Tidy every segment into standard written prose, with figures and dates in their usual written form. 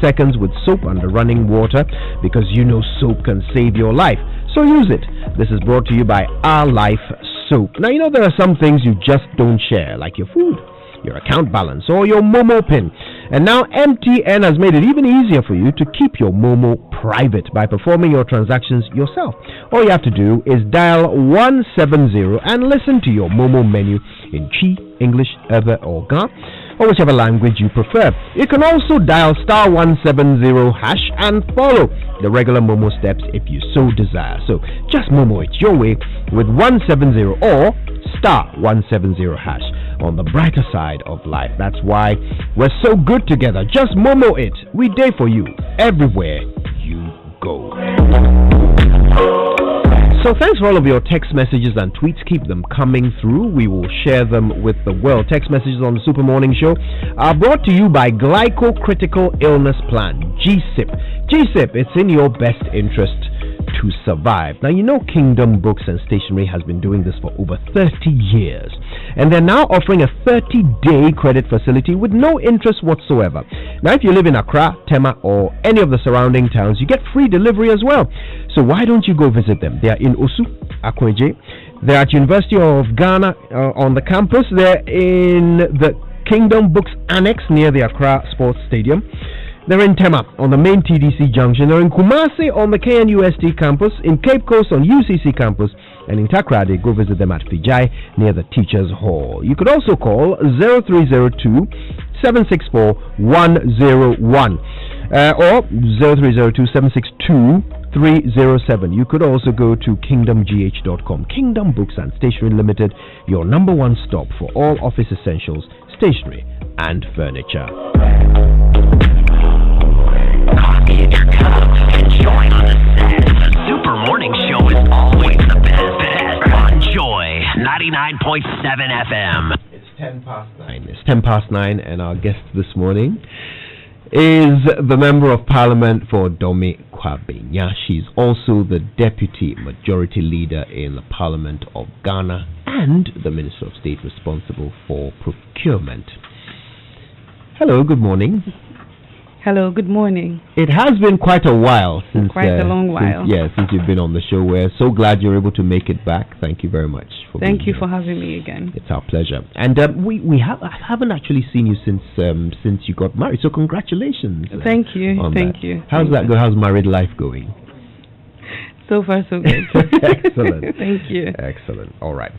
seconds with soap under running water because you know soap can save your life. So use it. This is brought to you by Our Life Soap. Now, you know there are some things you just don't share, like your food, your account balance, or your Momo PIN. And now MTN has made it even easier for you to keep your Momo private by performing your transactions yourself. All you have to do is dial 170 and listen to your Momo menu in Chi, English, Ever, or Ga, or whichever language you prefer. You can also dial star 170 hash and follow the regular Momo steps if you so desire. So just Momo it your way with 170 or star 170 hash on the brighter side of life. That's why we're so good together. Just Momo it. We day for you everywhere you go. So thanks for all of your text messages and tweets. Keep them coming through. We will share them with the world. Text messages on the Super Morning Show are brought to you by Glyco-Critical Illness Plan, GSIP. GSIP, it's in your best interest to survive. Now, you know Kingdom Books and Stationery has been doing this for over 30 years. And they're now offering a 30-day credit facility with no interest whatsoever. Now, if you live in Accra, Tema, or any of the surrounding towns, you get free delivery as well. So why don't you go visit them? They are in Osu, Akweje. They're at University of Ghana on the campus. They're in the Kingdom Books Annex near the Accra Sports Stadium. They're in Tema on the main TDC junction. They're in Kumasi on the KNUST campus, in Cape Coast on UCC campus, and in Takrady, go visit them at Fijai near the Teachers Hall. You could also call 0302 764 101 or 0302 762 307. You could also go to kingdomgh.com. Kingdom Books and Stationery Limited, your number one stop for all office essentials, stationery, and furniture. Coffee in your cup and join on the set. The Super Morning Show is always the best on Joy 99.7 FM. It's 10 past 9. It's 10 past 9, and our guest this morning is the Member of Parliament for Dome Kwabenya. She's also the Deputy Majority Leader in the Parliament of Ghana and the Minister of State responsible for procurement. Hello, good morning. Hello, good morning. It has been quite a while since... Quite a long while. Since you've been on the show. We're so glad you're able to make it back. Thank you very much for being here. For having me again. It's our pleasure. And I haven't actually seen you since you got married. So congratulations. Thank you. Thank you. How's that go? How's married life going? So far, so good. Excellent. Thank you. Excellent. All right.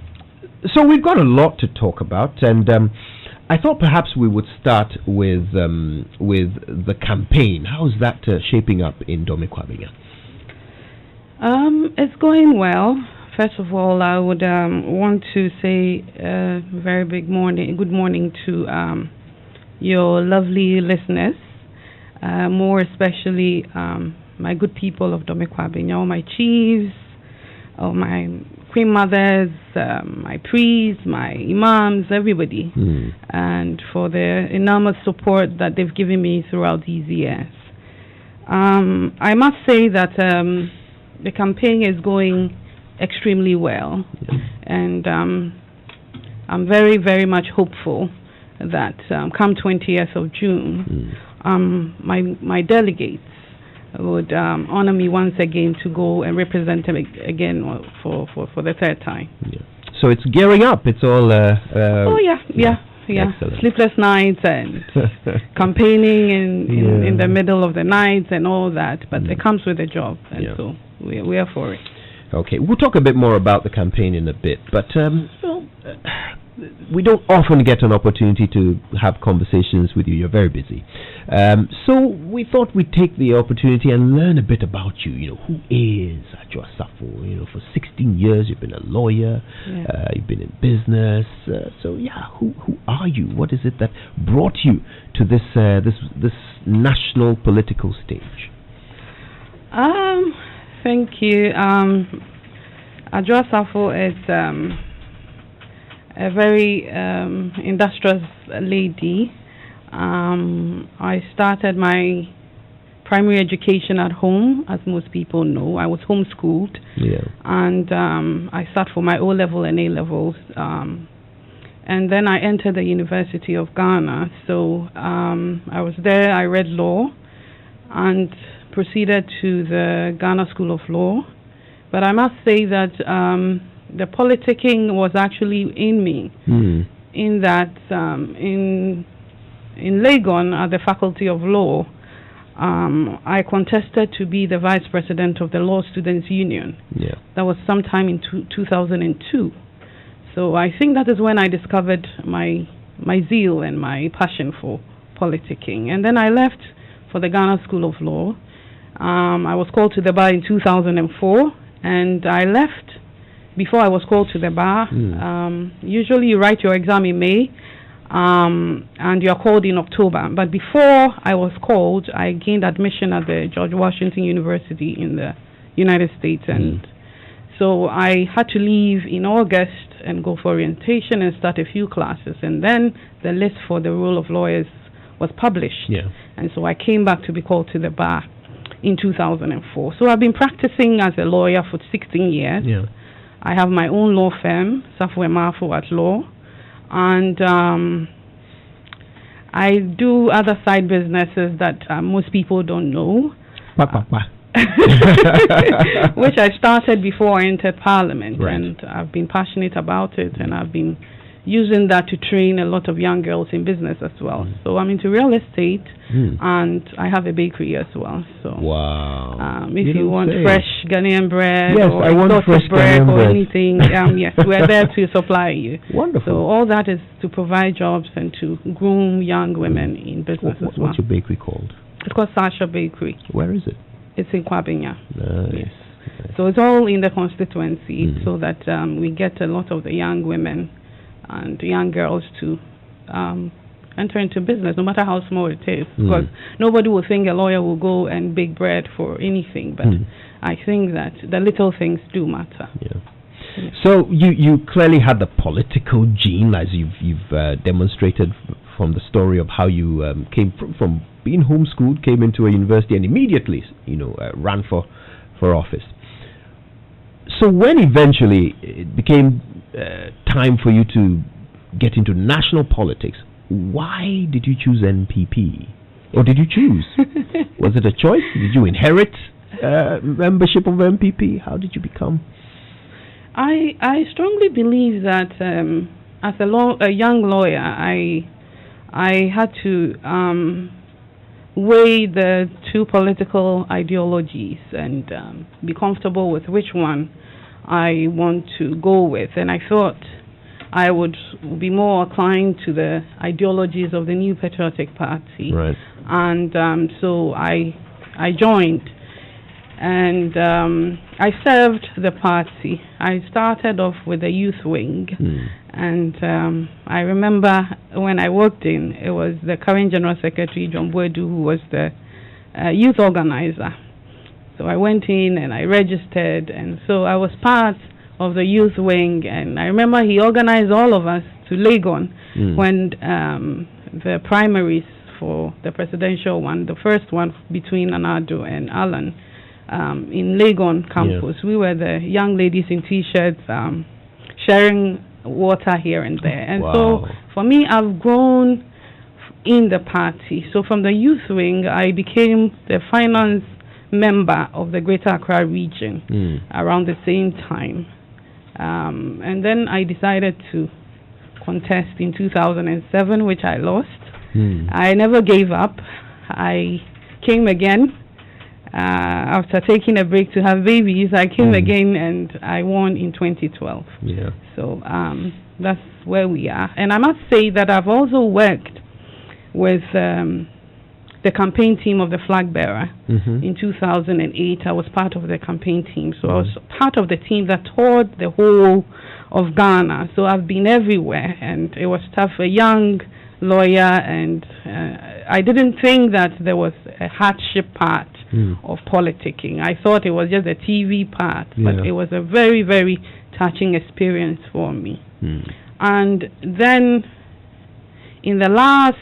So we've got a lot to talk about, and I thought perhaps we would start with the campaign. How's that shaping up in Dome Kwabenya? It's going well. First of all, I would want to say a very good morning to your lovely listeners, more especially my good people of Dome Kwabenya, all my chiefs, all my queen mothers, my priests, my imams, everybody, and for the enormous support that they've given me throughout these years. I must say that the campaign is going extremely well, and I'm very, very much hopeful that come 20th of June, my delegates would honor me once again to go and represent them again for the third time. Yeah. So it's gearing up. It's all... Excellent. Sleepless nights and campaigning in the middle of the night and all that, but it comes with a job, and so we are for it. Okay, we'll talk a bit more about the campaign in a bit, but we don't often get an opportunity to have conversations with you. You're very busy. So we thought we'd take the opportunity and learn a bit about you. You know, who is Adwoa Safo? You know, for 16 years you've been a lawyer, you've been in business. Who are you? What is it that brought you to this national political stage? Thank you. Adwoa Safo is a very industrious lady. I started my primary education at home, as most people know. I was homeschooled, and I sat for my O-level and A-levels, and then I entered the University of Ghana. So I was there, I read law, and proceeded to the Ghana School of Law. But I must say that the politicking was actually in me, in that in Legon at the Faculty of Law, I contested to be the vice president of the Law Students Union. Yeah. That was sometime in 2002. So I think that is when I discovered my zeal and my passion for politicking. And then I left for the Ghana School of Law. I was called to the bar in 2004, and I left before I was called to the bar. Usually you write your exam in May, and you are called in October. But before I was called, I gained admission at the George Washington University in the United States, and so I had to leave in August and go for orientation and start a few classes, and then the list for the role of lawyers was published, and so I came back to be called to the bar in 2004. So I've been practicing as a lawyer for 16 years. I have my own law firm, Safo at Law, and I do other side businesses that most people don't know, which I started before I entered Parliament, and I've been passionate about it, and I've been using that to train a lot of young girls in business as well. So I'm into real estate, and I have a bakery as well. So if you want fresh Ghanaian bread, or I want fresh bread or anything, yes, we're there to supply you. Wonderful. So all that is to provide jobs and to groom young women in business as well. What's your bakery called? It's called Sasha Bakery. Where is it? It's in Kwabinya. Nice. Yes. So it's all in the constituency, so that we get a lot of the young women and young girls to enter into business, no matter how small it is. Because nobody will think a lawyer will go and bake bread for anything, but I think that the little things do matter. So you clearly had the political gene, as you've demonstrated from the story of how you came from being homeschooled, came into a university, and immediately ran for office. So when eventually it became time for you to get into national politics, why did you choose NPP? Or did you choose? Was it a choice? Did you inherit membership of NPP? How did you become? I strongly believe that as a young lawyer, I had to weigh the two political ideologies and be comfortable with which one I want to go with. And I thought I would be more inclined to the ideologies of the New Patriotic Party. Right. And so I joined. And I served the party. I started off with the youth wing. And I remember when I walked in, it was the current General Secretary, John Boedu, who was the youth organizer. So I went in and I registered, and so I was part of the youth wing. And I remember he organized all of us to Legon when the primaries for the presidential one, the first one between Anado and Alan, in Legon campus. We were the young ladies in T-shirts sharing water here and there. And so for me, I've grown in the party. So from the youth wing, I became the finance member of the Greater Accra region around the same time. And then I decided to contest in 2007, which I lost. I never gave up. I came again. After taking a break to have babies, I came again, and I won in 2012. So that's where we are. And I must say that I've also worked with the campaign team of the flag bearer. In 2008, I was part of the campaign team. So I was part of the team that toured the whole of Ghana. So I've been everywhere, and it was tough. A young lawyer, and I didn't think that there was a hardship part of politicking. I thought it was just a TV part, but it was a very, very touching experience for me. And then in the last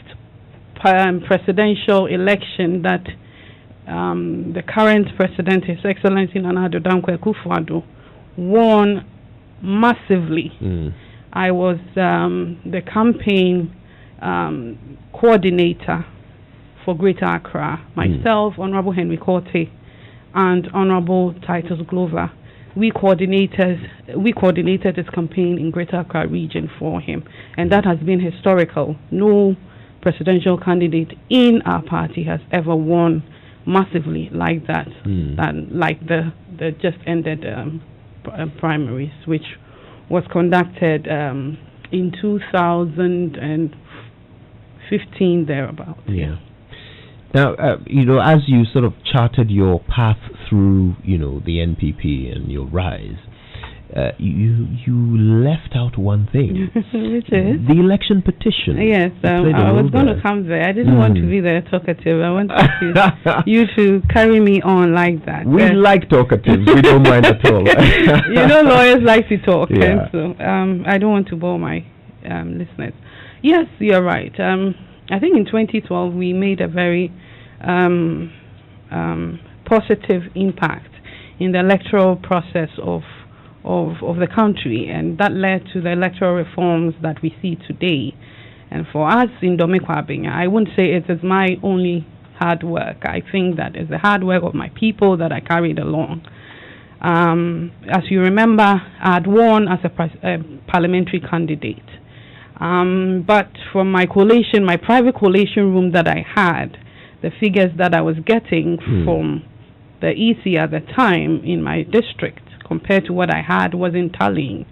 presidential election that the current president, His Excellency Nana Addo Dankwa Akufo-Addo, won massively. I was the campaign coordinator for Greater Accra, myself, Honorable Henry Korte, and Honorable Titus Glover, we coordinated his campaign in Greater Accra region for him, and that has been historical. No presidential candidate in our party has ever won massively like that, and like the just ended primaries, which was conducted in 2015 thereabout. Yeah. Now, as you sort of charted your path through, the NPP and your rise, you left out one thing. Which is? The election petition. Yes, I was going to come there. I didn't want to be the talkative. I wanted you to carry me on like that. We like talkatives. We don't mind at all. Lawyers like to talk. Yeah. And so I don't want to bore my listeners. Yes, you're right. I think in 2012 we made a very positive impact in the electoral process of the country, and that led to the electoral reforms that we see today. And for us in Domekwabing, I wouldn't say it is my only hard work. I think that is the hard work of my people that I carried along. As you remember, I had won as a parliamentary candidate. But from my collation, my private collation room that I had, the figures that I was getting from the EC at the time in my district compared to what I had wasn't tallying.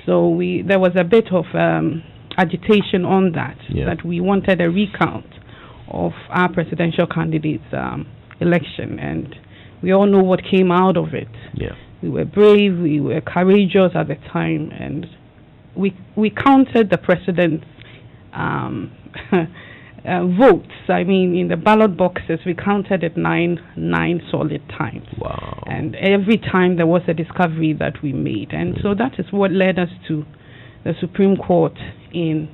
So there was a bit of agitation on that, that we wanted a recount of our presidential candidate's election, and we all know what came out of it. Yeah. We were brave, we were courageous at the time, and we counted the president's votes. I mean, in the ballot boxes, we counted it nine solid times. Wow. And every time there was a discovery that we made. And so that is what led us to the Supreme Court for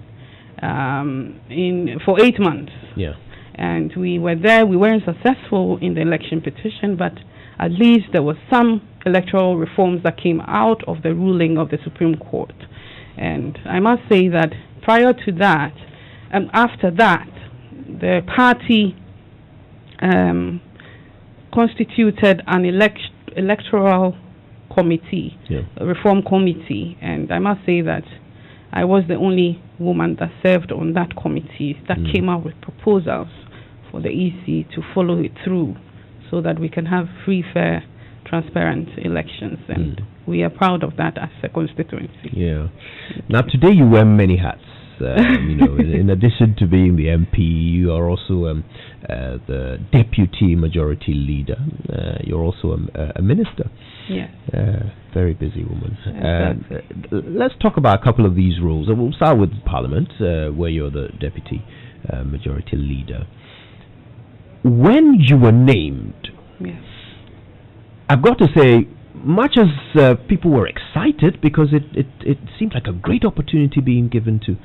8 months. Yeah. And we were there. We weren't successful in the election petition, but at least there was some electoral reforms that came out of the ruling of the Supreme Court. And I must say that prior to that, and after that, the party constituted an electoral committee, a reform committee, and I must say that I was the only woman that served on that committee that came out with proposals for the EC to follow it through so that we can have free, fair, transparent elections, and we are proud of that as a constituency. Yeah. Now today you wear many hats. In addition to being the MP, you are also the deputy majority leader. You're also a minister. Yes. Very busy woman. Exactly. Let's talk about a couple of these roles. We'll start with Parliament, where you're the deputy majority leader. When you were named, yes, I've got to say, much as people were excited because it seemed like a great opportunity being given to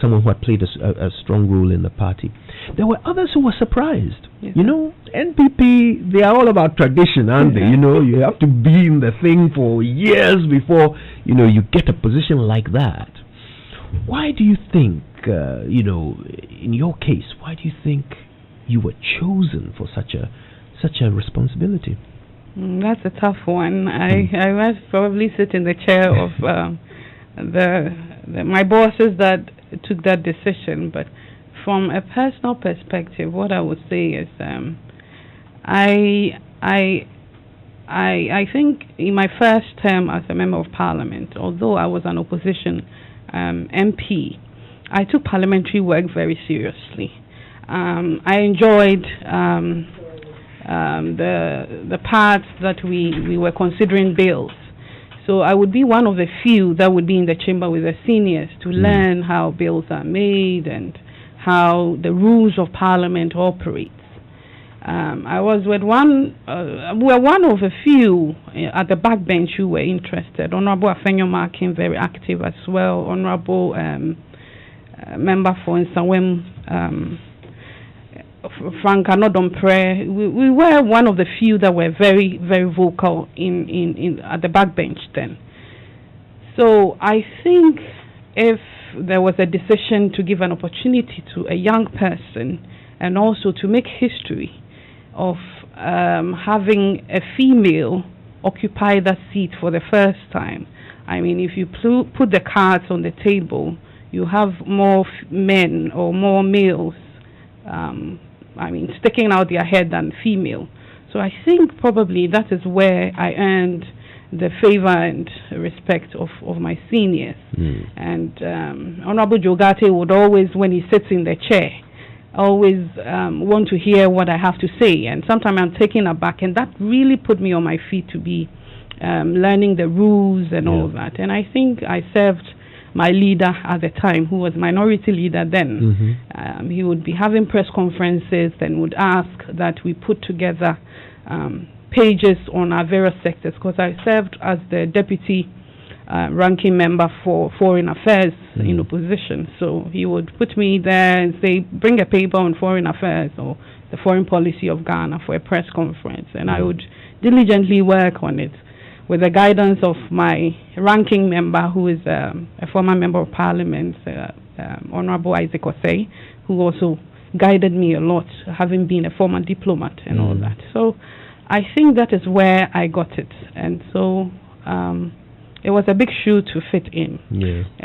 someone who had played a strong role in the party, there were others who were surprised. Yes. NPP, they are all about tradition, aren't they? You have to be in the thing for years before you get a position like that. Why do you think in your case, why do you think you were chosen for such a responsibility? That's a tough one. I must probably sit in the chair of my bosses that took that decision. But from a personal perspective, what I would say is, I think in my first term as a member of Parliament, although I was an opposition MP, I took parliamentary work very seriously. I enjoyed the parts that we were considering bills. So I would be one of the few that would be in the chamber with the seniors to learn how bills are made and how the rules of Parliament operates. I was with we were one of a few at the backbench who were interested. Honorable Afenyoma came very active as well. Honorable member for Nsawem, Frank Anodompre, we were one of the few that were very, very vocal in at the backbench then. So I think if there was a decision to give an opportunity to a young person, and also to make history of having a female occupy that seat for the first time. I mean, if you put the cards on the table, you have more men or more males, sticking out their head than female. So I think probably that is where I earned the favor and respect of my seniors. And Honorable Jogate would always, when he sits in the chair, always want to hear what I have to say. And sometimes I'm taken aback, and that really put me on my feet to be learning the rules and all that. And I think I served my leader at the time, who was minority leader then. He would be having press conferences and would ask that we put together pages on our various sectors, because I served as the deputy ranking member for foreign affairs in opposition. So he would put me there and say, bring a paper on foreign affairs or the foreign policy of Ghana for a press conference, and I would diligently work on it with the guidance of my ranking member, who is a former member of parliament, Honorable Isaac Osei, who also guided me a lot, having been a former diplomat and all that. So I think that is where I got it. And so it was a big shoe to fit in.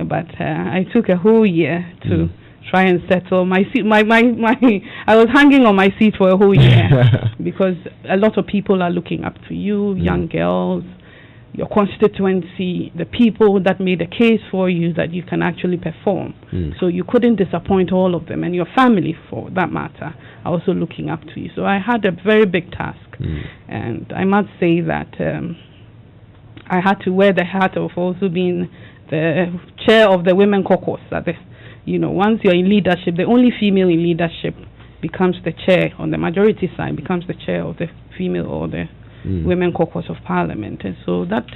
But I took a whole year to try and settle my seat. I was hanging on my seat for a whole year because a lot of people are looking up to you, young girls, your constituency, the people that made a case for you that you can actually perform. So you couldn't disappoint all of them, and your family, for that matter, are also looking up to you. So I had a very big task, and I must say that I had to wear the hat of also being the chair of the Women Caucus. Once you're in leadership, the only female in leadership becomes the chair on the majority side, becomes the chair of the female or the Women Caucus of Parliament. And so that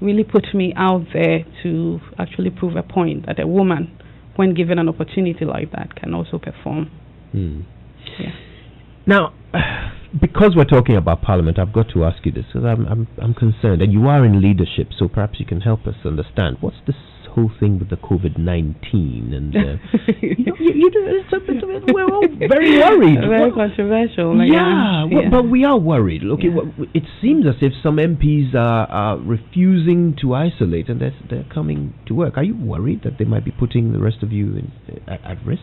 really put me out there to actually prove a point that a woman, when given an opportunity like that, can also perform. Now, because we're talking about Parliament, I've got to ask you this, because I'm concerned, and you are in leadership, so perhaps you can help us understand what's this whole thing with the COVID-19, and we're all very worried. Very controversial. But we are worried. It seems as if some MPs are refusing to isolate, and they're coming to work. Are you worried that they might be putting the rest of you at risk?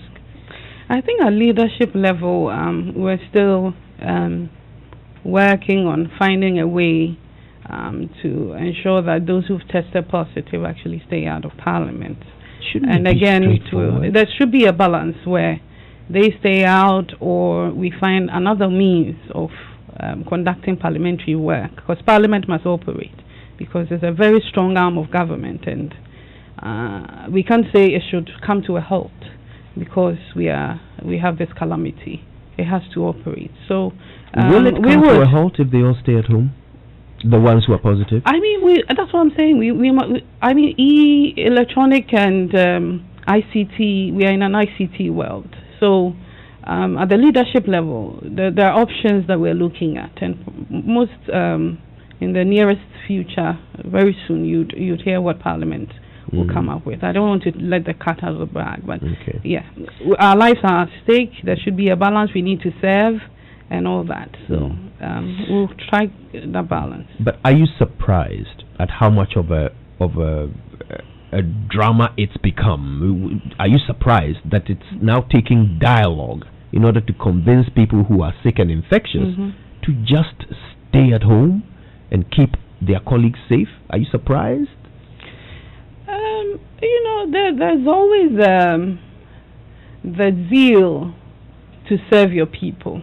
I think at leadership level, we're still working on finding a way to ensure that those who've tested positive actually stay out of Parliament. And again, there should be a balance where they stay out, or we find another means of conducting parliamentary work, because Parliament must operate, because it's a very strong arm of government, and we can't say it should come to a halt because we have this calamity. It has to operate. So will it come to a halt if they all stay at home? The ones who are positive? I mean, that's what I'm saying. Electronic and ICT, we are in an ICT world. So at the leadership level, there are options that we're looking at. And most, in the nearest future, very soon, you'd hear what Parliament will come up with. I don't want to let the cat out of the bag, but our lives are at stake. There should be a balance. We need to serve and all that. So we'll try that balance. But are you surprised at how much of a drama it's become? Are you surprised that it's now taking dialogue in order to convince people who are sick and infectious to just stay at home and keep their colleagues safe? Are you surprised? There's always the zeal to serve your people.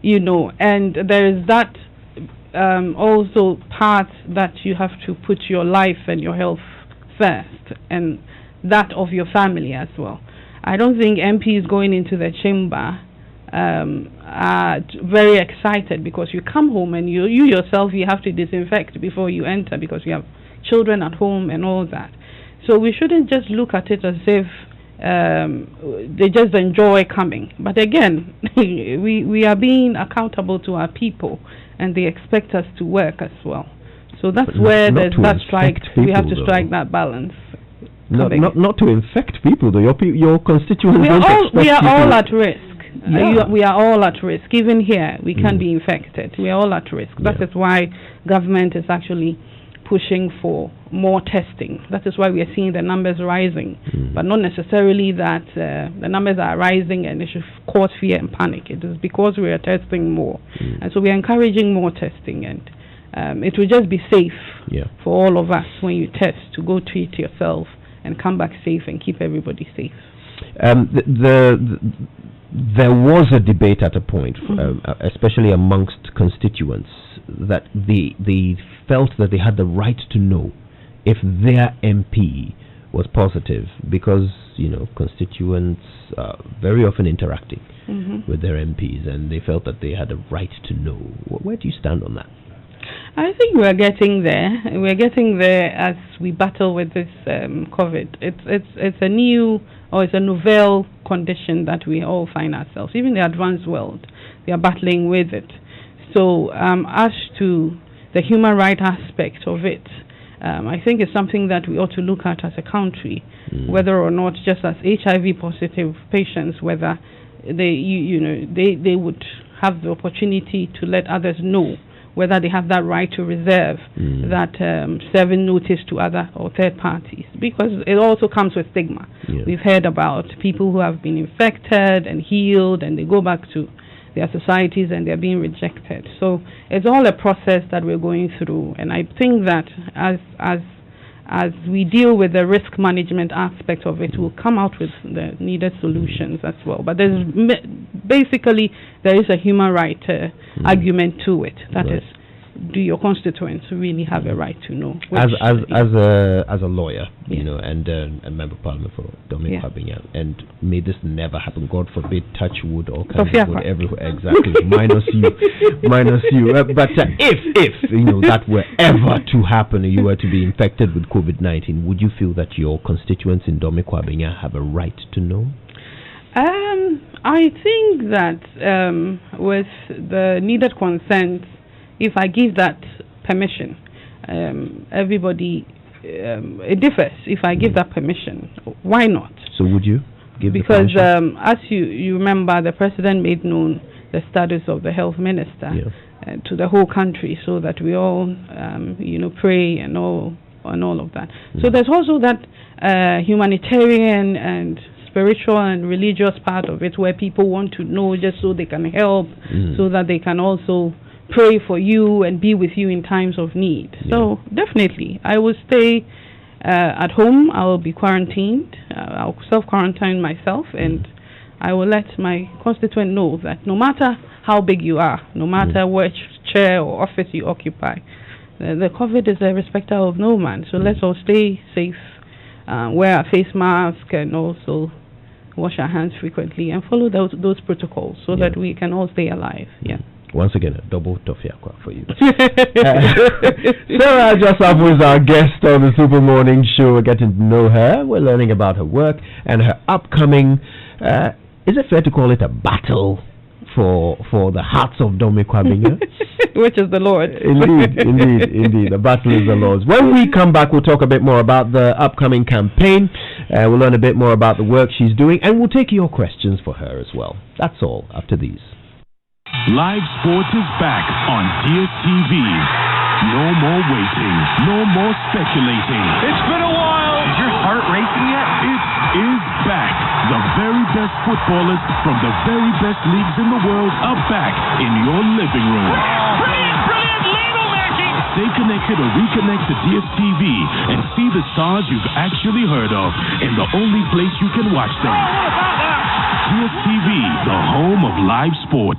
And there is that also part that you have to put your life and your health first, and that of your family as well. I don't think MPs going into the chamber are very excited, because you come home and you yourself, you have to disinfect before you enter, because you have children at home and all that. So we shouldn't just look at it as if they just enjoy coming. But again, we are being accountable to our people, and they expect us to work as well. So that's where there's that strike. We have to strike that balance. Not to infect people, though. Your constituents we are all at risk. We are all at risk. Even here, we can be infected. We are all at risk. That is why government is actually pushing for more testing. That is why we are seeing the numbers rising, but not necessarily that the numbers are rising and it should cause fear and panic. It is because we are testing more, and so we are encouraging more testing, and it will just be safe for all of us when you test to go treat yourself and come back safe and keep everybody safe. There was a debate at a point, especially amongst constituents, that they felt that they had the right to know if their MP was positive, because constituents are very often interacting with their MPs, and they felt that they had a right to know. Where do you stand on that? I think we're getting there. We're getting there as we battle with this COVID. It's a new, or it's a novel condition that we all find ourselves. Even the advanced world, they are battling with it. So as to the human rights aspect of it, I think it's something that we ought to look at as a country, whether or not just as HIV positive patients, whether they would have the opportunity to let others know whether they have that right to reserve that serving notice to other or third parties, because it also comes with stigma. We've heard about people who have been infected and healed, and they go back to their societies and they're being rejected. So it's all a process that we're going through, and I think that as we deal with the risk management aspect of it, we'll come out with the needed solutions as well. But there is a human right argument to it. That is, do your constituents really have a right to know? As a lawyer, and a member of parliament for Dominic Kwabena, and may this never happen. God forbid, touch wood, all kinds of wood everywhere. Exactly, minus you. But if that were ever to happen, and you were to be infected with COVID-19, would you feel that your constituents in Dominic Kwabena have a right to know? I think that with the needed consent, if I give that permission, everybody, it differs. If I give that permission, why not? So would you give the permission? Because as you remember, the president made known the status of the health minister to the whole country, so that we all, pray and all of that. So there's also that humanitarian and spiritual and religious part of it, where people want to know just so they can help, so that they can also pray for you and be with you in times of need. So definitely, I will stay at home. I will be quarantined. I'll self-quarantine myself, and I will let my constituent know that no matter how big you are, no matter which chair or office you occupy, the COVID is a respecter of no man. So let's all stay safe, wear a face mask, and also wash our hands frequently, and follow those protocols so that we can all stay alive. Once again, a double tofiakwa for you. Sarah Safo is our guest on the Super Morning Show. We're getting to know her. We're learning about her work and her upcoming, is it fair to call it a battle for the hearts of Dominic Kwabena? Which is the Lord. Indeed. The battle is the Lord's. When we come back, we'll talk a bit more about the upcoming campaign. We'll learn a bit more about the work she's doing, and we'll take your questions for her as well. That's all after these. Live sports is back on DSTV. No more waiting. No more speculating. It's been a while. Is your heart racing yet? It is back. The very best footballers from the very best leagues in the world are back in your living room. Brilliant ladle making. Stay connected or reconnect to DSTV and see the stars you've actually heard of in the only place you can watch them. DSTV, the home of live sport.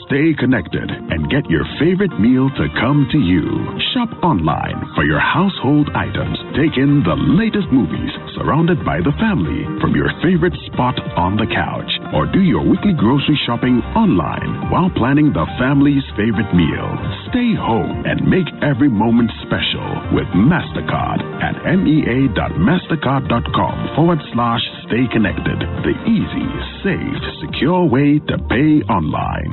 Stay connected and get your favorite meal to come to you. Shop online for your household items. Take in the latest movies surrounded by the family from your favorite spot on the couch. Or do your weekly grocery shopping online while planning the family's favorite meal. Stay home and make every moment special with MasterCard at mea.mastercard.com/stay connected. The easy, safe, secure way to pay online.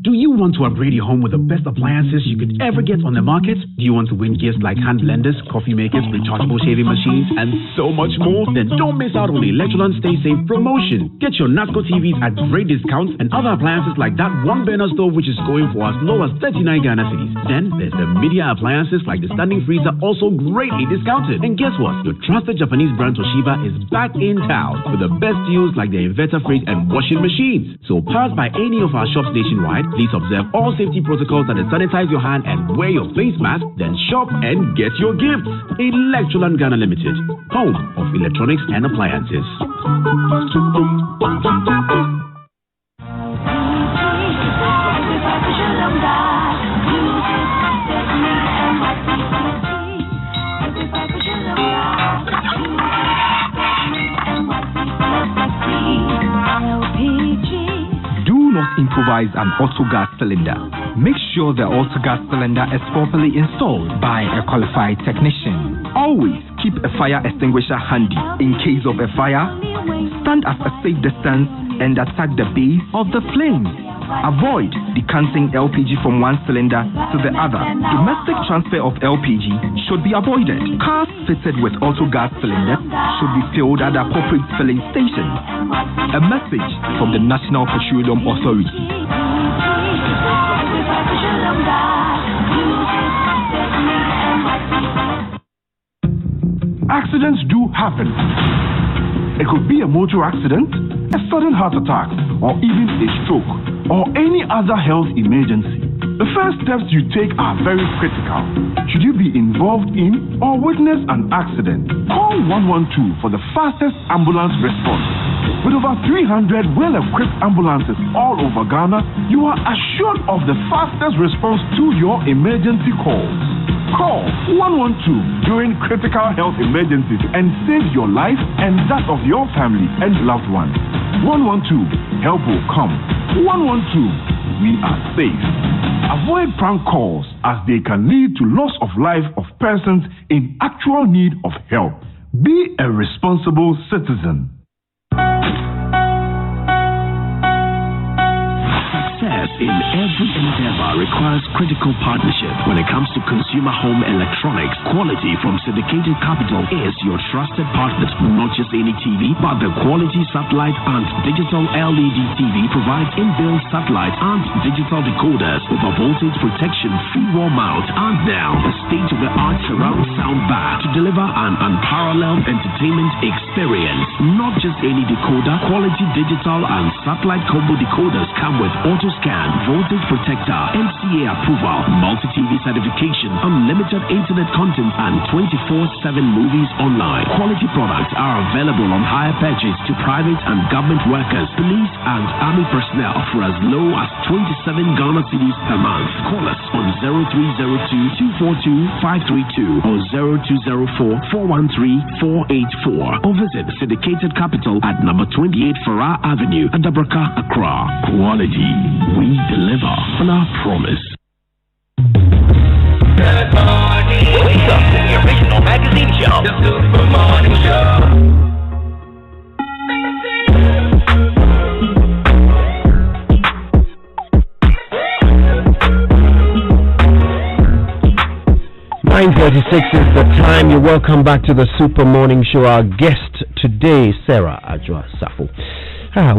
Do you want to upgrade your home with the best appliances you could ever get on the market? Do you want to win gifts like hand blenders, coffee makers, rechargeable shaving machines, and so much more? Then don't miss out on the Electroland Stay Safe promotion. Get your Natco TVs at great discounts and other appliances like that one burner stove which is going for as low as 39 Ghana cedis. Then there's the media appliances like the standing freezer, also greatly discounted. And guess what? Your trusted Japanese brand Toshiba is back in town with the best deals like the inverter fridge and washing machines. So pass by any of our shops nationwide. Please observe all safety protocols that sanitize your hand and wear your face mask. Then shop and get your gifts. Electroland Ghana Limited, home of electronics and appliances. Do not improvise an auto gas cylinder. Make sure the auto gas cylinder is properly installed by a qualified technician. Always keep a fire extinguisher handy. In case of a fire, stand at a safe distance and attack the base of the flame. Avoid decanting LPG from one cylinder to the other. Domestic transfer of LPG should be avoided. Cars fitted with auto gas cylinders should be filled at the appropriate filling stations. A message from the National Petroleum Authority. Accidents do happen. It could be a motor accident, a sudden heart attack, or even a stroke, or any other health emergency. The first steps you take are very critical. Should you be involved in or witness an accident, call 112 for the fastest ambulance response. With over 300 well-equipped ambulances all over Ghana, you are assured of the fastest response to your emergency calls. Call 112 during critical health emergencies and save your life and that of your family and loved ones. 112, help will come. 112, we are safe. Avoid prank calls as they can lead to loss of life of persons in actual need of help. Be a responsible citizen. Success in every endeavor requires critical partnership. When it comes to consumer home electronics, quality from Syndicated Capital is your trusted partner. Not just any TV, but the quality satellite and digital LED TV provides inbuilt satellite and digital decoders with a voltage protection, free wall mount, and now a state-of-the-art surround sound bar to deliver an unparalleled entertainment experience. Not just any decoder, quality digital and satellite combo decoders come with auto scan, voltage protector, MCA approval, multi-TV certification, unlimited internet content, and 24/7 movies online. Quality products are available on hire purchase to private and government workers, police and army personnel for as low as 27 Ghana cedis per month. Call us on 0302-242-532 or 0204-413-484 or visit Syndicated Capital at number 28 Farrar Avenue, Adabraka, Accra. Quality. We deliver on our promise. Good morning. Wake up to the original magazine show. The Super Morning Show. 9:36 is the time. You're welcome back to the Super Morning Show. Our guest today, Sarah Adwoa Safo.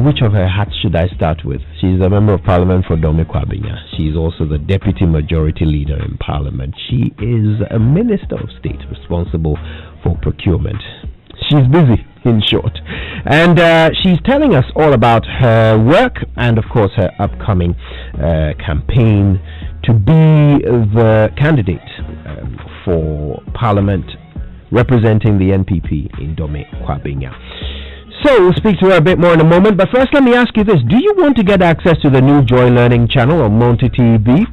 Which of her hats should I start with? She's a member of Parliament for Dome Kwabinya. She's also the Deputy Majority Leader in Parliament. She is a Minister of State responsible for procurement. She's busy, in short. And she's telling us all about her work and, of course, her upcoming campaign to be the candidate for Parliament representing the NPP in Dome Kwabinya. So we'll speak to her a bit more in a moment, but first let me ask you this. Do you want to get access to the new Joy Learning channel on Multi TV?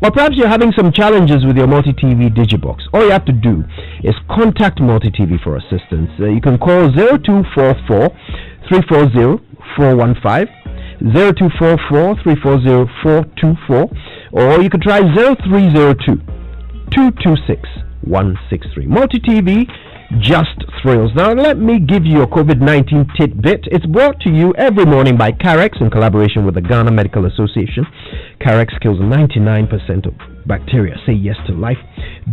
Or perhaps you're having some challenges with your Multi TV Digibox. All you have to do is contact Multi TV for assistance. You can call 0244 340 415, 0244 340 424, or you can try 0302 226 163. Multi TV just thrills. Now, let me give you a COVID-19 tidbit. It's brought to you every morning by Carex in collaboration with the Ghana Medical Association. Carex kills 99% of bacteria. Say yes to life.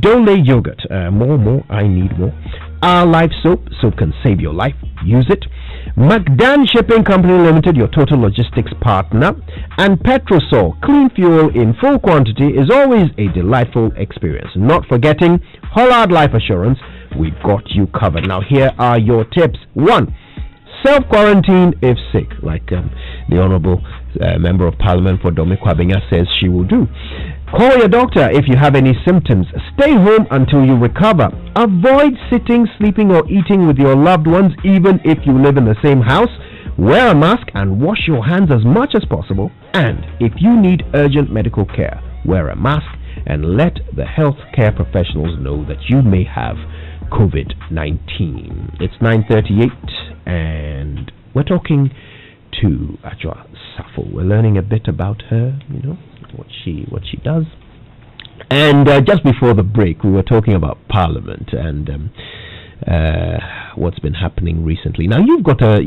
Dole yogurt. More. I need more. Our Life soap. Soap can save your life. Use it. McDan Shipping Company Limited, your total logistics partner. And Petrosol, clean fuel in full quantity, is always a delightful experience. Not forgetting Hollard Life Assurance. We've got you covered. Now, here are your tips. 1. Self-quarantine if sick, like the Honorable Member of Parliament for Domi Kwabenya says she will do. Call your doctor if you have any symptoms. Stay home until you recover. Avoid sitting, sleeping, or eating with your loved ones, even if you live in the same house. Wear a mask and wash your hands as much as possible. And if you need urgent medical care, wear a mask and let the healthcare professionals know that you may have COVID-19. It's 9:38 and we're talking to Adwoa Safo. We're learning a bit about her, what she does. And just before the break, we were talking about Parliament and what's been happening recently. Now you've got a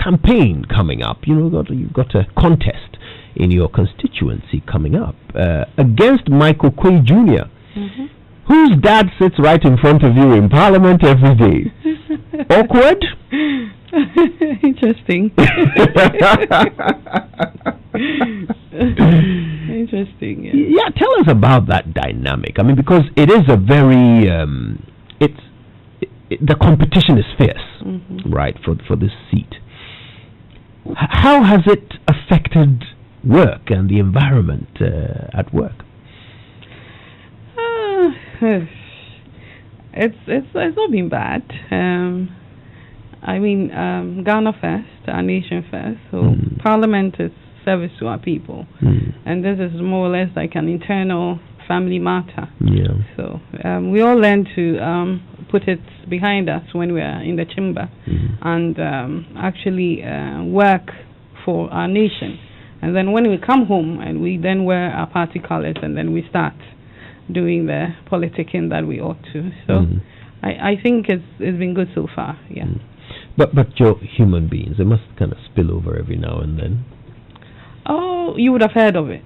campaign coming up. You've got a contest in your constituency coming up against Michael Quay Jr., whose dad sits right in front of you in Parliament every day. Awkward? Interesting. Interesting. Yeah, tell us about that dynamic. I mean, because it is a very the competition is fierce, right, for this seat. How has it affected work and the environment at work? It's not been bad. I mean, Ghana first, our nation first. So Parliament is service to our people, and this is more or less like an internal family matter. Yeah. So we all learn to put it behind us when we are in the chamber and actually work for our nation. And then when we come home and we then wear our party colors and then we start doing the politicking that we ought to. So I think it's been good so far. Yeah. But you're human beings. It must kind of spill over every now and then. Oh, you would have heard of it.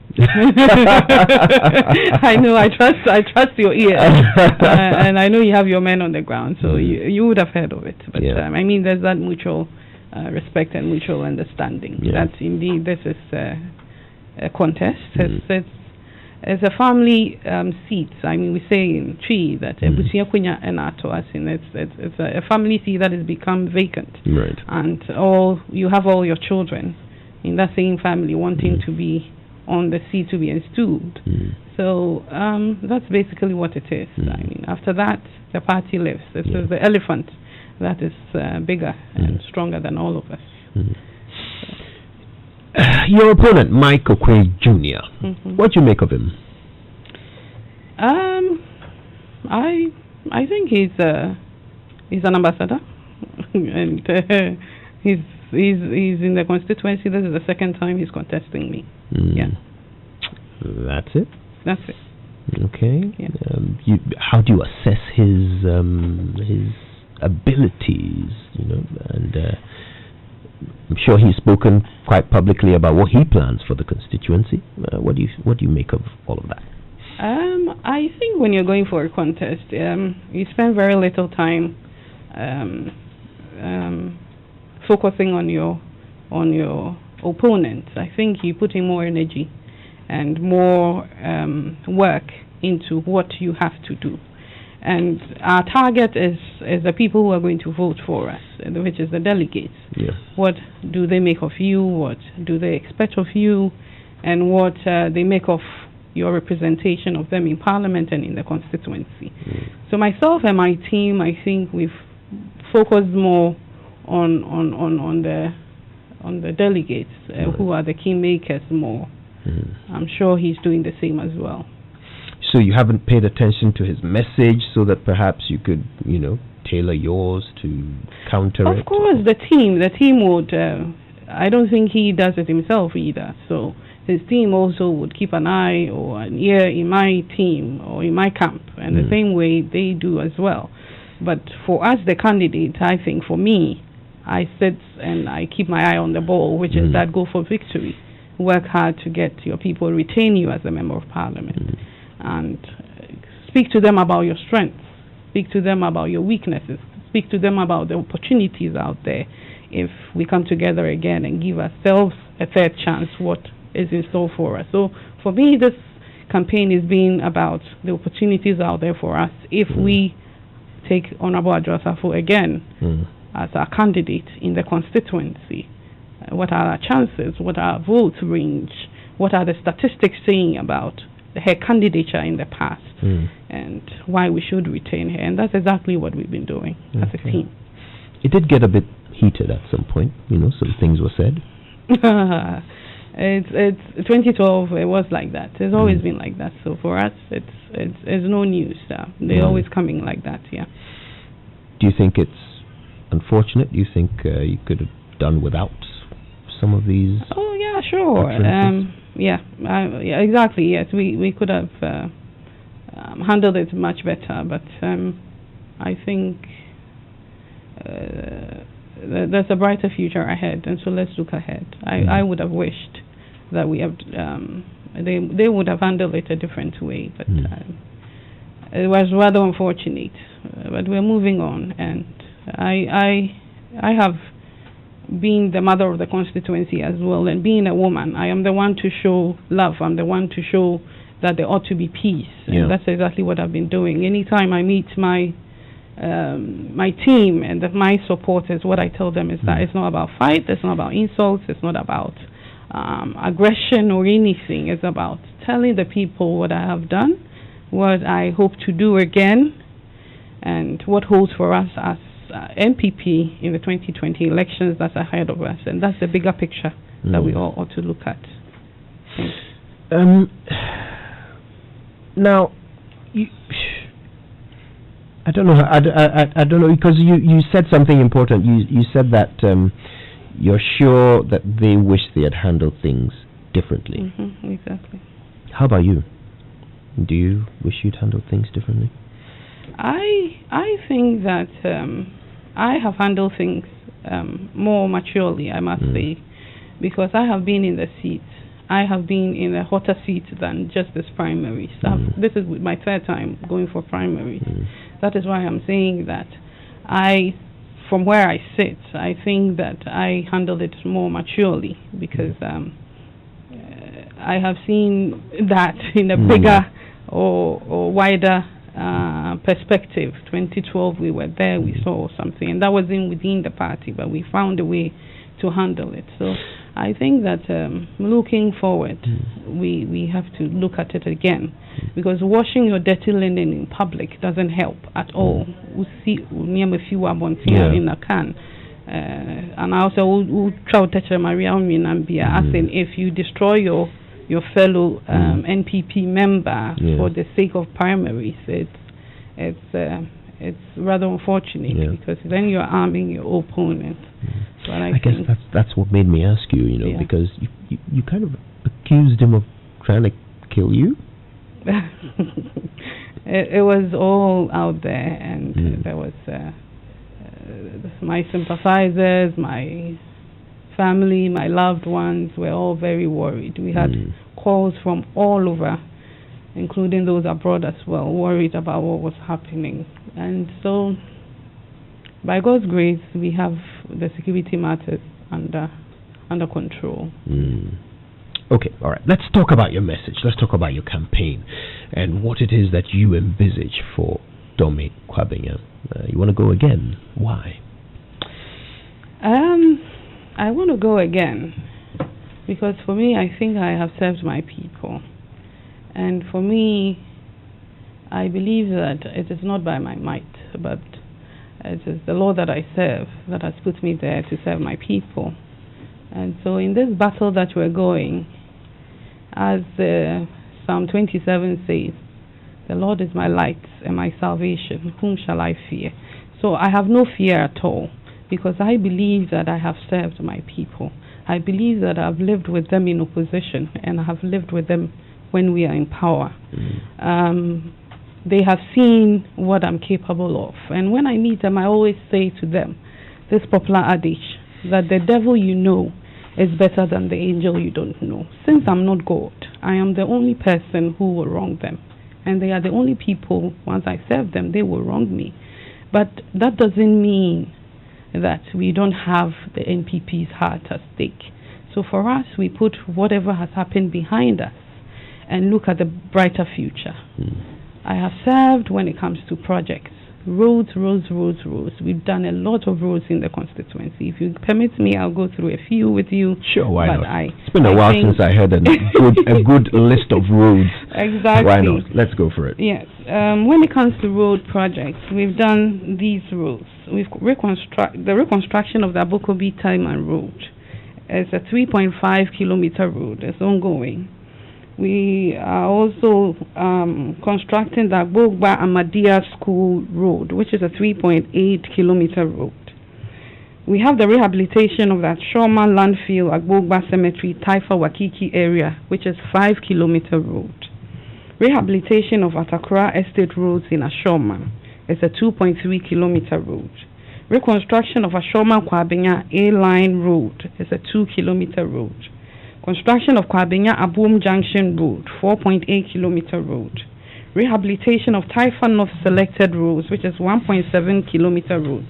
I know. I trust your ears, and I know you have your men on the ground, so you would have heard of it. But I mean, there's that mutual respect and mutual understanding. Yeah. That indeed this is a contest. It's a family seat. I mean, we say in Tree that it's a family seat that has become vacant. Right. And you have all your children in that same family wanting to be on the seat to be installed. So that's basically what it is. I mean, after that, the party lives. This is the elephant that is bigger and stronger than all of us. Your opponent, Michael Quay Jr., what do you make of him? I think he's an ambassador, and he's in the constituency. This is the second time he's contesting me. Yeah. That's it. That's it. Okay. Yeah. How do you assess his abilities? And I'm sure he's spoken quite publicly about what he plans for the constituency. What do you make of all of that? I think when you're going for a contest, you spend very little time focusing on your opponent. I think you put in more energy and more work into what you have to do. And our target is the people who are going to vote for us, which is the delegates. Yes. What do they make of you? What do they expect of you? And what they make of your representation of them in Parliament and in the constituency. So myself and my team, I think we've focused more on the delegates who are the key makers more. I'm sure he's doing the same as well. So you haven't paid attention to his message so that perhaps you could, tailor yours to counter it? Of course, the team would, I don't think he does it himself either. So his team also would keep an eye or an ear in my team or in my camp, and the same way they do as well. But for us, the candidate, I think for me, I sit and I keep my eye on the ball, which is that go for victory. Work hard to get your people, retain you as a member of parliament, and speak to them about your strengths, speak to them about your weaknesses, speak to them about the opportunities out there. If we come together again and give ourselves a third chance, what is in store for us. So for me, this campaign is being about the opportunities out there for us if we take Honorable Adwoa Safo again as our candidate in the constituency. What are our chances? What are our vote range? What are the statistics saying about her candidature in the past and why we should retain her? And that's exactly what we've been doing as a team. It did get a bit heated at some point, some things were said. It's 2012. It was like that. It's always been like that. So for us, it's no news. They're always coming like that. Yeah. Do you think it's unfortunate? Do you think you could have done without some of these? Oh yeah, sure. Yeah, exactly. Yes, we could have handled it much better. But I think there's a brighter future ahead, and so let's look ahead. I would have wished that we have they would have handled it a different way, but it was rather unfortunate. But we're moving on, and I have been the mother of the constituency as well, and being a woman, I am the one to show love. I'm the one to show that there ought to be peace, and that's exactly what I've been doing. Anytime I meet my team and my supporters, what I tell them is that it's not about fight, it's not about insults, it's not about aggression or anything. It's about telling the people what I have done, what I hope to do again, and what holds for us as MPP in the 2020 elections that's ahead of us. And that's the bigger picture that we all ought to look at. Now, I don't know. I don't know, because you said something important. You said that you're sure that they wish they had handled things differently. Exactly. How about you? Do you wish you'd handled things differently? I think that I have handled things more maturely, I must say, because I have been in the seat. I have been in a hotter seat than just this primary stuff. This is my third time going for primaries. That is why I'm saying that from where I sit, I think that I handled it more maturely, because I have seen that in a bigger or wider perspective. 2012, we were there, we saw something, and that wasn't within the party, but we found a way to handle it. So I think that looking forward, we have to look at it again, because washing your dirty linen in public doesn't help at all. We see in a can. And I also try to touch Maria asking if you destroy your fellow NPP member for the sake of primaries, it's rather unfortunate, because then you're arming your opponent. So I guess that's what made me ask you, because you kind of accused him of trying to kill you. It was all out there, and there was my sympathizers, my family, my loved ones were all very worried. We had calls from all over, including those abroad as well, worried about what was happening. And so, by God's grace, we have the security matters under control. Okay, all right. Let's talk about your message. Let's talk about your campaign and what it is that you envisage for Dome Kwabena. You want to go again? Why? I want to go again because for me, I think I have served my people. And for me, I believe that it is not by my might, but it is the Lord that I serve that has put me there to serve my people. And so in this battle that we're going, as Psalm 27 says, the Lord is my light and my salvation. Whom shall I fear? So I have no fear at all, because I believe that I have served my people. I believe that I've lived with them in opposition, and I have lived with them when we are in power. they have seen what I'm capable of. And when I meet them, I always say to them this popular adage that the devil you know is better than the angel you don't know. Since I'm not God, I am the only person who will wrong them. And they are the only people, once I serve them, they will wrong me. But that doesn't mean that we don't have the NPP's heart at stake. So for us, we put whatever has happened behind us and look at the brighter future. I have served when it comes to projects. Roads. We've done a lot of roads in the constituency. If you permit me, I'll go through a few with you. Sure, why not? It's been a while since I heard a good list of roads. Exactly. Why not? Let's go for it. Yes. When it comes to road projects, we've done these roads. We've the reconstruction of the Abokobi Taiman Road. It's a 3.5 kilometer road. It's ongoing. We are also constructing the Agbogba Amadia School Road, which is a 3.8 kilometer road. We have the rehabilitation of that Shoma Landfill Agbogba Cemetery Taifa Wakiki area, which is 5 kilometer road. Rehabilitation of Atakura Estate Roads in Ashoma is a 2.3 kilometer road. Reconstruction of Ashoma Kwabenya A-Line Road is a 2 kilometer road. Construction of Kwabenya Aboom Junction Road, 4.8 kilometer road. Rehabilitation of Taifa North Selected Roads, which is 1.7 kilometer road.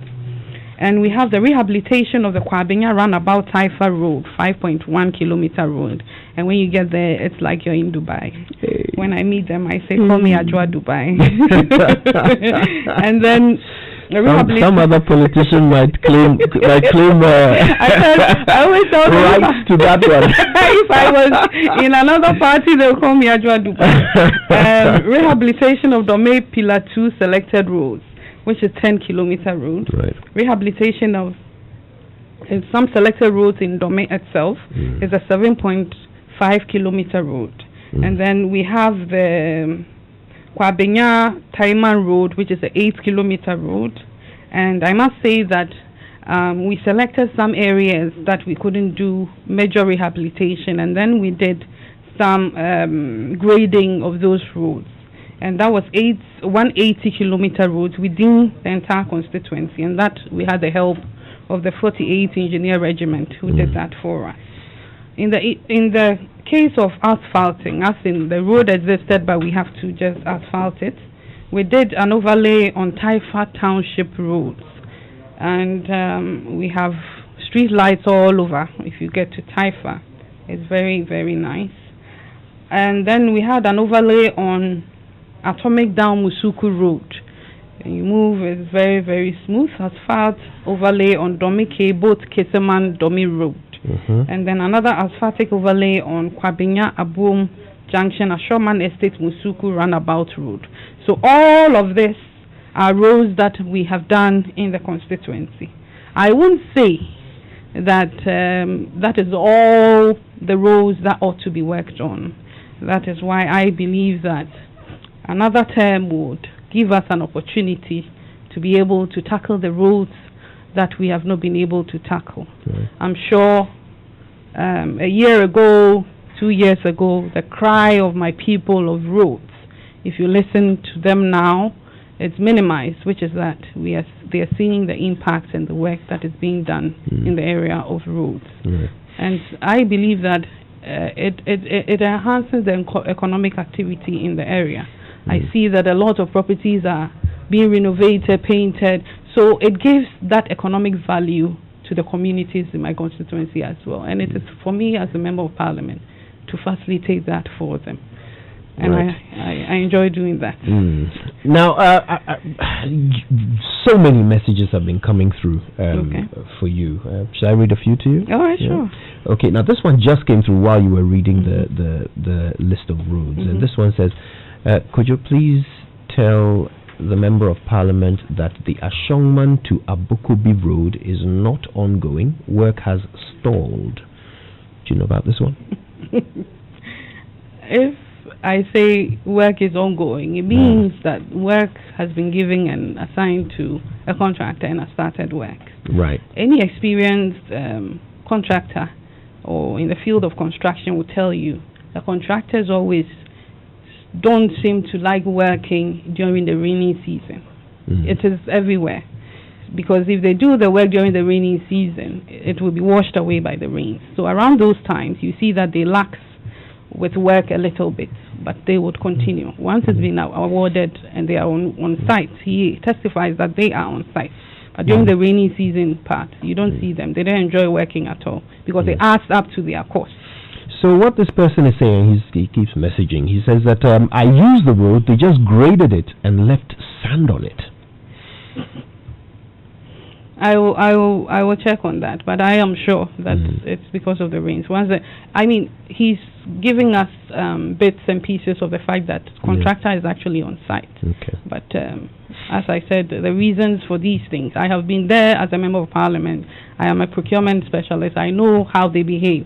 And we have the rehabilitation of the Kwabenya Roundabout Taifa Road, 5.1 kilometer road. And when you get there, it's like you're in Dubai. Hey. When I meet them, I say, call me Adwoa Dubai. And then some other politician might claim I always rights to that one. If I was in another party, they'll call me Adwoa Dubai. Rehabilitation of Dome Pillar 2 Selected Roads, which is 10 kilometer road. Right. Rehabilitation of some selected roads in Dome itself is a 7.5 kilometer road. And then we have the Kwabenya Taiman Road, which is an 8 kilometer road. And I must say that we selected some areas that we couldn't do major rehabilitation, and then we did some grading of those roads. And that was 180 kilometer roads within the entire constituency, and that we had the help of the 48th Engineer Regiment who did that for us. In the case of asphalting, as in the road existed but we have to just asphalt it, we did an overlay on Taifa Township roads, and we have street lights all over. If you get to Taifa, it's very, very nice. And then we had an overlay on Atomic Down Musuku Road. You move, it's very, very smooth. Asphalt overlay on Domike, both Keseman Domi Road. And then another asphaltic overlay on Kwabenya Aboom Junction, Ashoman Estate Musuku Roundabout Road. So all of this are roads that we have done in the constituency. I won't say that that is all the roads that ought to be worked on. That is why I believe that another term would give us an opportunity to be able to tackle the roads that we have not been able to tackle. I'm sure a year ago, 2 years ago, the cry of my people of roads, if you listen to them now, it's minimized, which is that they are seeing the impact and the work that is being done in the area of roads. And I believe that it enhances the economic activity in the area. I see that a lot of properties are being renovated, painted, so it gives that economic value to the communities in my constituency as well. And it is for me as a member of parliament to facilitate that for them. And I enjoy doing that. Now, so many messages have been coming through for you. Should I read a few to you? All right, sure. Okay, now this one just came through while you were reading the list of roads. And this one says, could you please tell the Member of Parliament that the Ashongman to Abokobi Road is not ongoing? Work has stalled. Do you know about this one? If I say work is ongoing, it means that work has been given and assigned to a contractor and has started work. Right. Any experienced contractor or in the field of construction will tell you the contractors always don't seem to like working during the rainy season. It is everywhere. Because if they do the work during the rainy season, it will be washed away by the rains. So around those times, you see that they lax with work a little bit, but they would continue. Once it's been awarded and they are on site, he testifies that they are on site. But during the rainy season part, you don't see them. They don't enjoy working at all because they asked up to their cost. So what this person is saying, he keeps messaging. He says that I used the road, they just graded it and left sand on it. I will check on that, but I am sure that it's because of the rains. He's giving us bits and pieces of the fact that contractor is actually on site. Okay. But as I said, the reasons for these things, I have been there as a member of parliament. I am a procurement specialist. I know how they behave.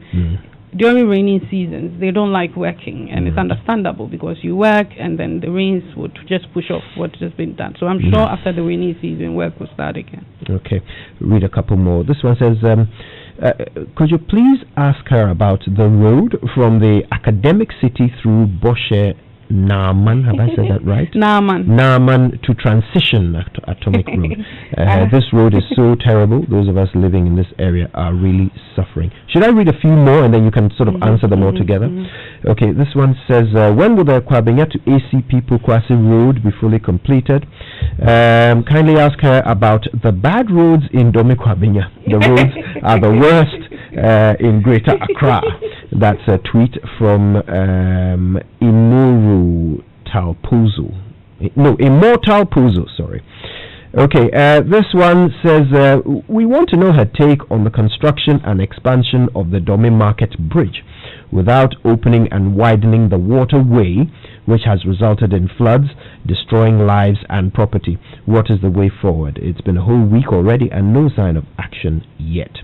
During rainy seasons, they don't like working, and it's understandable because you work and then the rains would just push off what has been done. So I'm sure after the rainy season, work will start again. Okay, read a couple more. This one says, could you please ask her about the road from the academic city through Boshe Naaman, have I said that right? Naaman to transition Atomic Road. This road is so terrible. Those of us living in this area are really suffering. Should I read a few more and then you can sort of answer them all together? Okay, this one says, when will the Kwabenya to ACP Pokwasi Road be fully completed? Kindly ask her about the bad roads in Dome Kwabenya. The roads are the worst in Greater Accra. That's a tweet from Immortal Puzo, sorry. Okay, this one says, we want to know her take on the construction and expansion of the Dome Market Bridge without opening and widening the waterway, which has resulted in floods, destroying lives and property. What is the way forward? It's been a whole week already and no sign of action yet.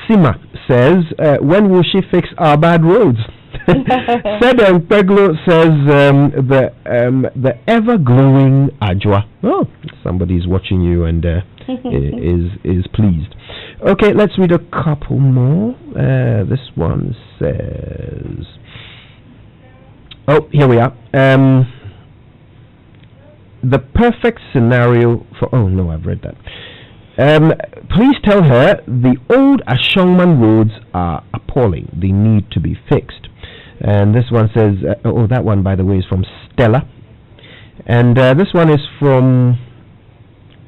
Sima says, when will she fix our bad roads? Sedem Peglo says, the ever-glowing Adwoa. Oh, somebody's watching you and is pleased. Okay, let's read a couple more. This one says, oh, here we are. The perfect scenario for, oh no, I've read that. Please tell her the old Ashongman roads are appalling. They need to be fixed. And this one says, that one, by the way, is from Stella. And this one is from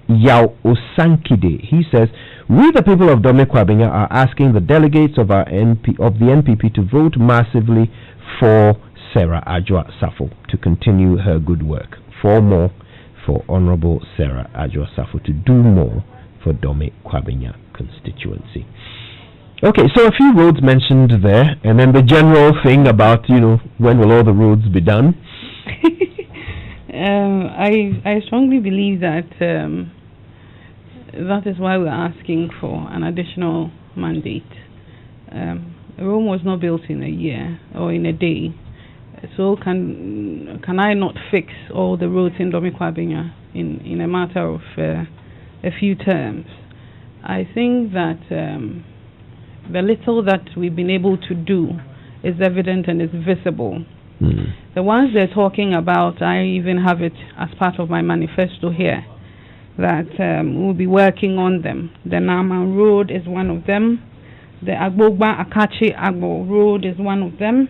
Yao Osankide. He says, we, the people of Dome Kwabenya, are asking the delegates of the NPP to vote massively for Sarah Adwoa Safo to continue her good work. 4 more for Honorable Sarah Adwoa Safo to do more for Dome Kwabenya constituency. Okay, so a few roads mentioned there, and then the general thing about, when will all the roads be done? I strongly believe that that is why we're asking for an additional mandate. Rome was not built in a year or in a day, so can I not fix all the roads in Dome Kwabenya in a matter of a few terms? I think that the little that we've been able to do is evident and is visible. The ones they're talking about, I even have it as part of my manifesto here, that we'll be working on them. The Naaman Road is one of them. The Agbogba Akachi Agbo Road is one of them.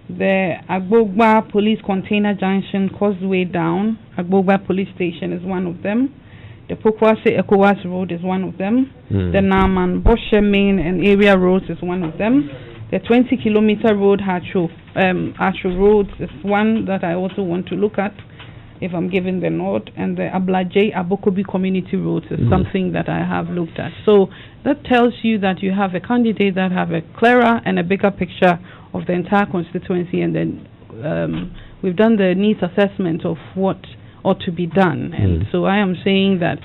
The Agbogba Police Container Junction Causeway down, Agbogba Police Station is one of them. The Pokwasi Ekowas Road is one of them. The Naaman Boshe Main and Area Roads is one of them. The 20-kilometer road, Hacho Roads, is one that I also want to look at if I'm given the nod. And the Ablaje Abokobi Community Roads is something that I have looked at. So that tells you that you have a candidate that have a clearer and a bigger picture of the entire constituency. And then we've done the needs assessment of what ought to be done. And so I am saying that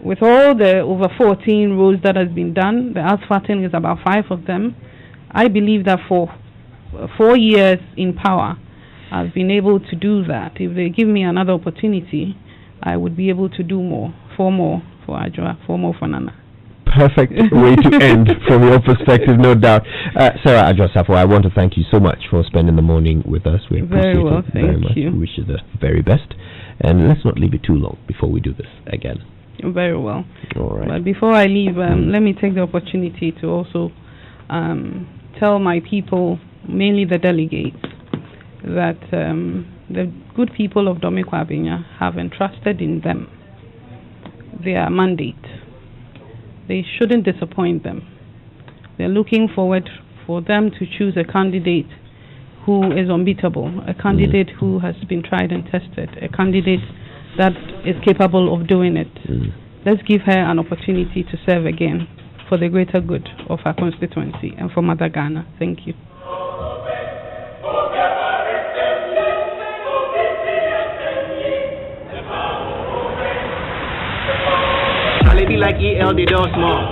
with all the over 14 roads that has been done, the asphalting is about 5 of them. I believe that for 4 years in power, I've been able to do that. If they give me another opportunity, I would be able to do more. 4 more for Adwoa, 4 more for Nana. perfect way to end from your perspective, no doubt. Sarah Adwoa Safo, I want to thank you so much for spending the morning with us. We appreciate very well, it very much. you. We wish you the very best. And let's not leave it too long before we do this again. Very well. All right. But before I leave, let me take the opportunity to also tell my people, mainly the delegates, that the good people of Domikwa have entrusted in them their mandate. They shouldn't disappoint them. They're looking forward for them to choose a candidate who is unbeatable, a candidate who has been tried and tested, a candidate that is capable of doing it. Let's give her an opportunity to serve again for the greater good of our constituency and for Mother Ghana. Thank you. Like EL, they don't small.